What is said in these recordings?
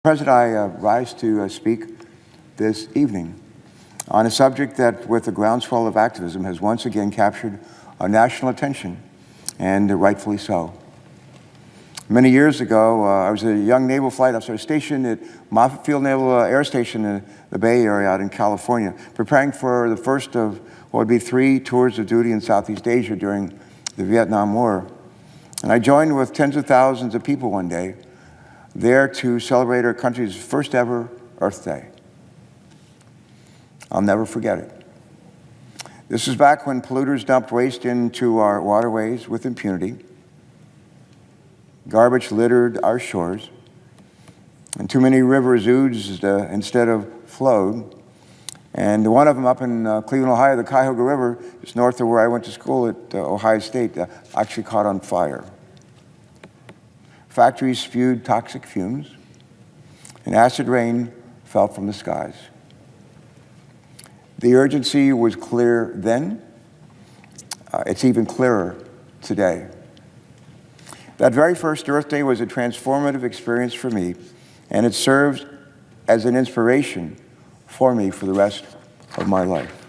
President, I rise to speak this evening on a subject that, with the groundswell of activism, has once again captured our national attention, and rightfully so. Many years ago, I was a young naval flight officer stationed at Moffett Field Naval Air Station in the Bay Area out in California, preparing for the first of what would be 3 tours of duty in Southeast Asia during the Vietnam War. And I joined with tens of thousands of people one day there to celebrate our country's first ever Earth Day. I'll never forget it. This was back when polluters dumped waste into our waterways with impunity. Garbage littered our shores, and too many rivers oozed instead of flowed. And one of them up in Cleveland, Ohio, the Cuyahoga River, just north of where I went to school at Ohio State, actually caught on fire. Factories spewed toxic fumes, and acid rain fell from the skies. The urgency was clear then. It's even clearer today. That very first Earth Day was a transformative experience for me, and it serves as an inspiration for me for the rest of my life.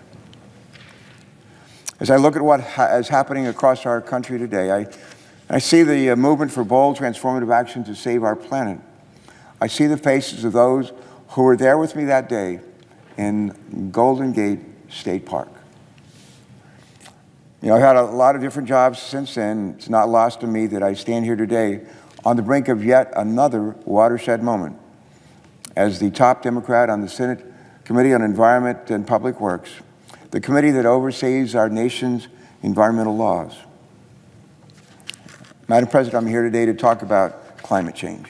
As I look at what is happening across our country today, I see the movement for bold, transformative action to save our planet. I see the faces of those who were there with me that day in Golden Gate State Park. You know, I've had a lot of different jobs since then. It's not lost on me that I stand here today on the brink of yet another watershed moment as the top Democrat on the Senate Committee on Environment and Public Works, the committee that oversees our nation's environmental laws. Madam President, I'm here today to talk about climate change.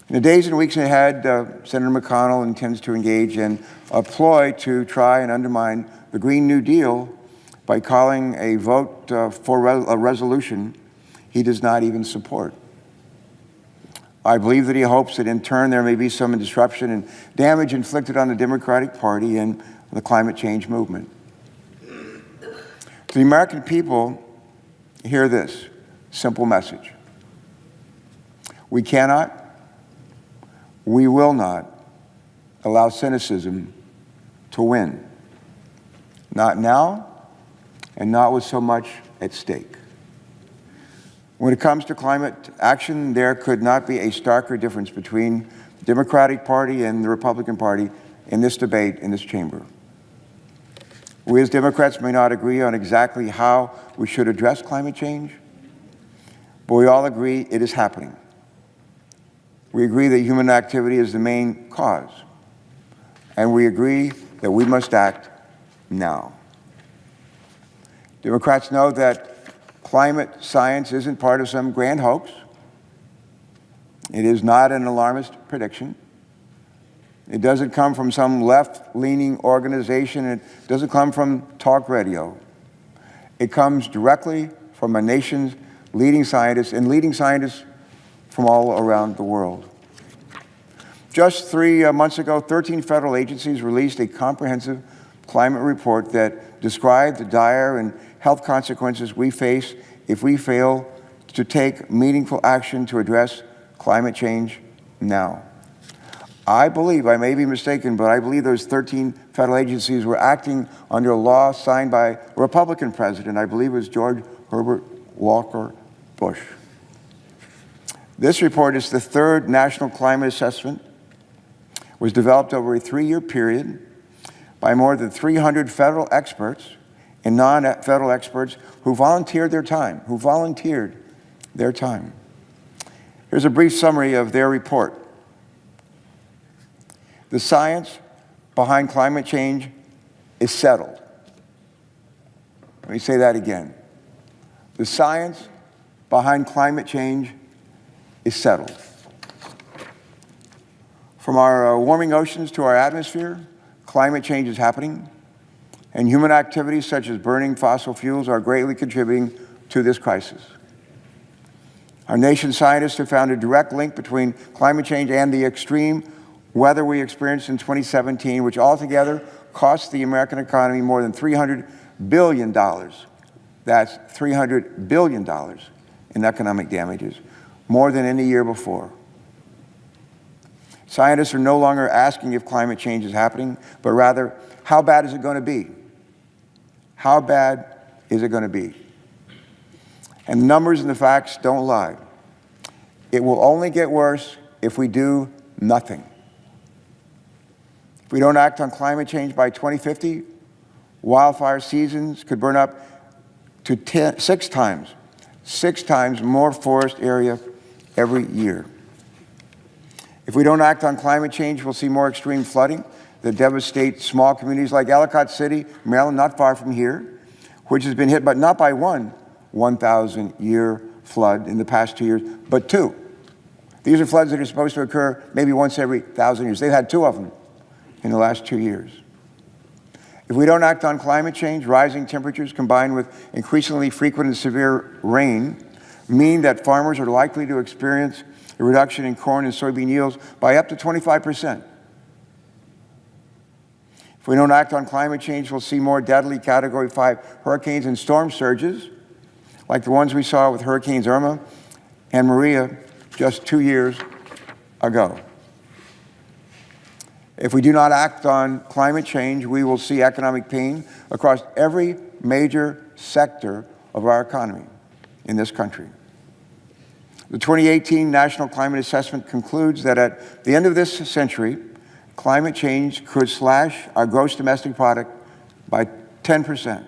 In the days and weeks ahead, Senator McConnell intends to engage in a ploy to try and undermine the Green New Deal by calling a vote for a resolution he does not even support. I believe that he hopes that in turn there may be some disruption and damage inflicted on the Democratic Party and the climate change movement. To the American people, hear this simple message. We cannot, we will not allow cynicism to win. Not now, and not with so much at stake. When it comes to climate action, there could not be a starker difference between the Democratic Party and the Republican Party in this debate in this chamber. We as Democrats may not agree on exactly how we should address climate change, but we all agree it is happening. We agree that human activity is the main cause, and we agree that we must act now. Democrats know that climate science isn't part of some grand hoax. It is not an alarmist prediction. It doesn't come from some left-leaning organization. It doesn't come from talk radio. It comes directly from a nation's leading scientists and leading scientists from all around the world. Just 3 months ago, 13 federal agencies released a comprehensive climate report that described the dire and health consequences we face if we fail to take meaningful action to address climate change now. I believe, I may be mistaken, but I believe those 13 federal agencies were acting under a law signed by a Republican president. I believe it was George Herbert Walker Bush. This report is the 3rd national climate assessment. It was developed over a 3-year period by more than 300 federal experts and non-federal experts who volunteered their time, Here's a brief summary of their report. The science behind climate change is settled. Let me say that again. The science behind climate change is settled. From our warming oceans to our atmosphere, climate change is happening, and human activities such as burning fossil fuels are greatly contributing to this crisis. Our nation's scientists have found a direct link between climate change and the extreme weather we experienced in 2017, which altogether cost the American economy more than $300 billion. That's $300 billion in economic damages, more than any year before. Scientists are no longer asking if climate change is happening, but rather, how bad is it going to be? How bad is it going to be? And the numbers and the facts don't lie. It will only get worse if we do nothing. If we don't act on climate change by 2050, wildfire seasons could burn up to 6 times more forest area every year. If we don't act on climate change, we'll see more extreme flooding that devastates small communities like Ellicott City, Maryland, not far from here, which has been hit, but not by one 1,000-year flood in the past 2 years, but 2. These are floods that are supposed to occur maybe once every 1,000 years. They've had 2 of them in the last 2 years. If we don't act on climate change, rising temperatures combined with increasingly frequent and severe rain mean that farmers are likely to experience a reduction in corn and soybean yields by up to 25%. If we don't act on climate change, we'll see more deadly Category 5 hurricanes and storm surges, like the ones we saw with Hurricanes Irma and Maria just 2 years ago. If we do not act on climate change, we will see economic pain across every major sector of our economy in this country. The 2018 National Climate Assessment concludes that at the end of this century, climate change could slash our gross domestic product by 10%.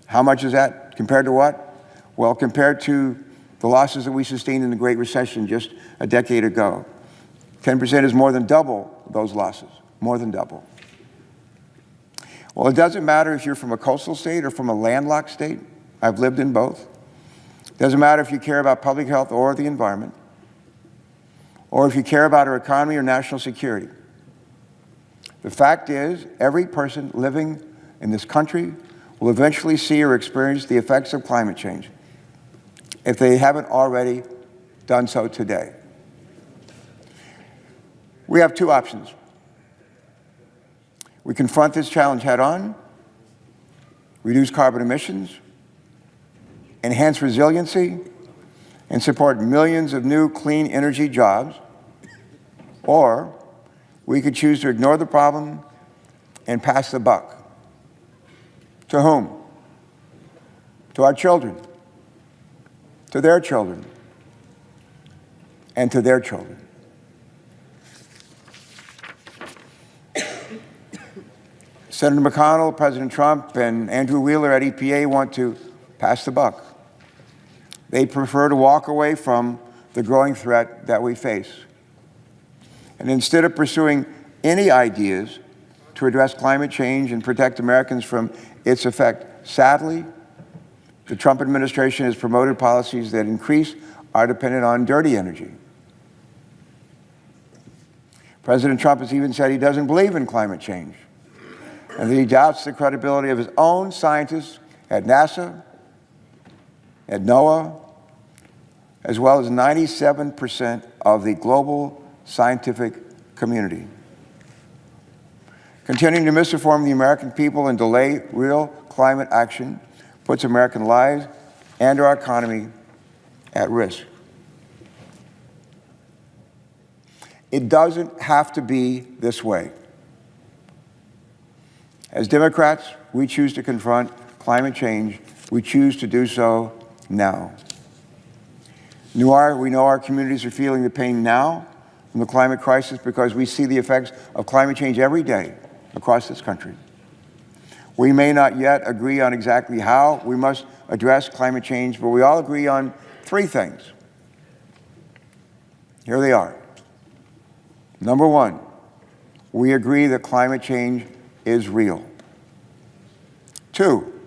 How much is that? Compared to what? Well, compared to the losses that we sustained in the Great Recession just a decade ago. 10% is more than double those losses, more than double. Well, it doesn't matter if you're from a coastal state or from a landlocked state. I've lived in both. It doesn't matter if you care about public health or the environment, or if you care about our economy or national security. The fact is, every person living in this country will eventually see or experience the effects of climate change if they haven't already done so today. We have 2 options. We confront this challenge head on, reduce carbon emissions, enhance resiliency, and support millions of new clean energy jobs, or we could choose to ignore the problem and pass the buck. To whom? To our children, to their children, and to their children. Senator McConnell, President Trump, and Andrew Wheeler at EPA want to pass the buck. They prefer to walk away from the growing threat that we face. And instead of pursuing any ideas to address climate change and protect Americans from its effect, sadly, the Trump administration has promoted policies that increase our dependence on dirty energy. President Trump has even said he doesn't believe in climate change, and that he doubts the credibility of his own scientists at NASA, at NOAA, as well as 97% of the global scientific community. Continuing to misinform the American people and delay real climate action puts American lives and our economy at risk. It doesn't have to be this way. As Democrats, we choose to confront climate change. We choose to do so now. We know our communities are feeling the pain now from the climate crisis because we see the effects of climate change every day across this country. We may not yet agree on exactly how we must address climate change, but we all agree on 3 things. Here they are. Number 1, we agree that climate change is real. 2,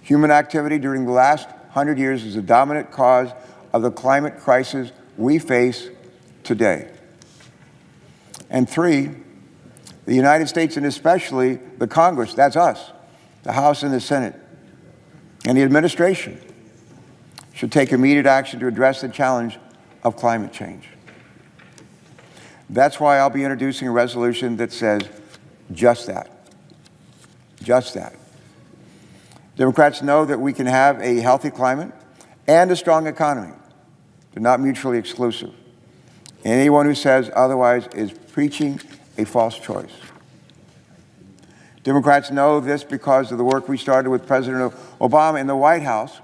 human activity during the last 100 years is the dominant cause of the climate crisis we face today. And 3, the United States, and especially the Congress, that's us, the House and the Senate, and the administration, should take immediate action to address the challenge of climate change. That's why I'll be introducing a resolution that says just that. Just that. Democrats know that we can have a healthy climate and a strong economy. They're not mutually exclusive. Anyone who says otherwise is preaching a false choice. Democrats know this because of the work we started with President Obama in the White House,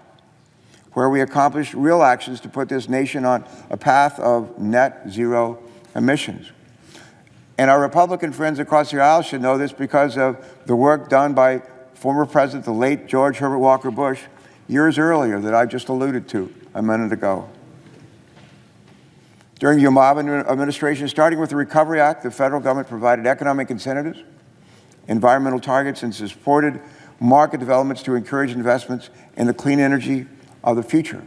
where we accomplished real actions to put this nation on a path of net zero emissions. And our Republican friends across the aisle should know this because of the work done by former President, the late George Herbert Walker Bush, years earlier that I just alluded to a minute ago. During the Obama administration, starting with the Recovery Act, the federal government provided economic incentives, environmental targets, and supported market developments to encourage investments in the clean energy of the future.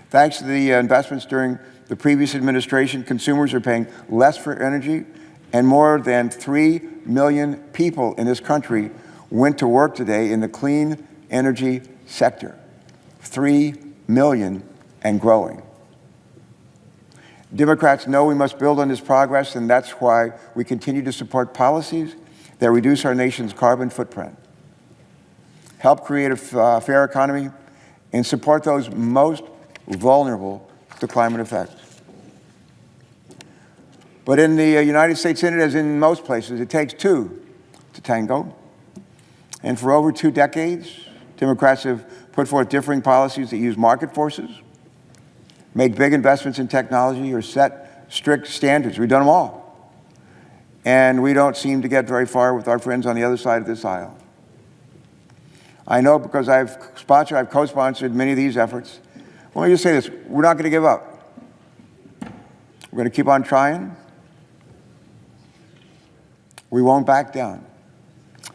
Thanks to the investments during the previous administration, consumers are paying less for energy, and more than 3 million people in this country went to work today in the clean energy sector. 3 million and growing. Democrats know we must build on this progress, and that's why we continue to support policies that reduce our nation's carbon footprint, help create a fair economy, and support those most vulnerable to climate effects. But in the United States Senate, as in most places, it takes two to tango. And for over 2 decades, Democrats have put forth differing policies that use market forces, make big investments in technology, or set strict standards. We've done them all. And we don't seem to get very far with our friends on the other side of this aisle. I know because I've co-sponsored many of these efforts. Let me just say this, we're not going to give up. We're going to keep on trying. We won't back down.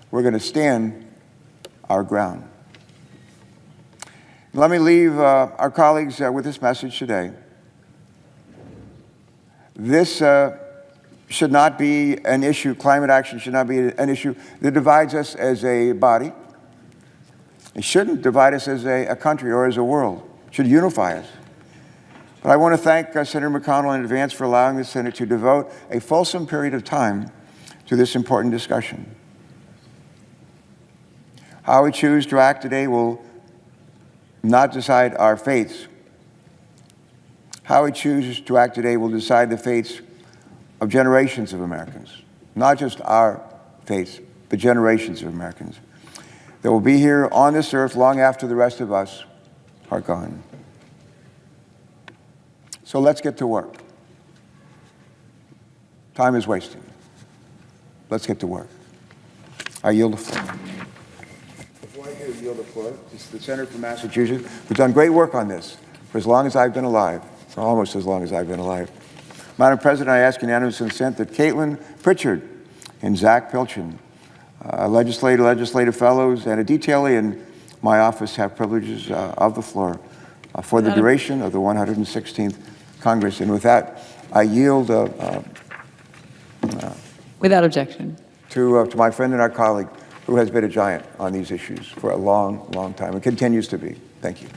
We're going to stand our ground. Let me leave our colleagues with this message today. This should not be an issue, climate action should not be an issue that divides us as a body. It shouldn't divide us as a country or as a world. It should unify us. But I want to thank Senator McConnell in advance for allowing the Senate to devote a fulsome period of time to this important discussion. How we choose to act today will not decide our fates. How we choose to act today will decide the fates of generations of Americans, not just our fates, but generations of Americans that will be here on this earth long after the rest of us are gone. So let's get to work. Time is wasting. Let's get to work. I yield the floor. Before I do yield the floor, this is the Senator from Massachusetts, who's done great work on this for as long as I've been alive, for almost as long as I've been alive. Madam President, I ask unanimous consent that Caitlin Pritchard and Zach Pilchin, legislative fellows, and a detailee in my office have privileges of the floor for the duration of the 116th Congress. And with that, I yield without objection to my friend and our colleague who has been a giant on these issues for a long, long time and continues to be. Thank you.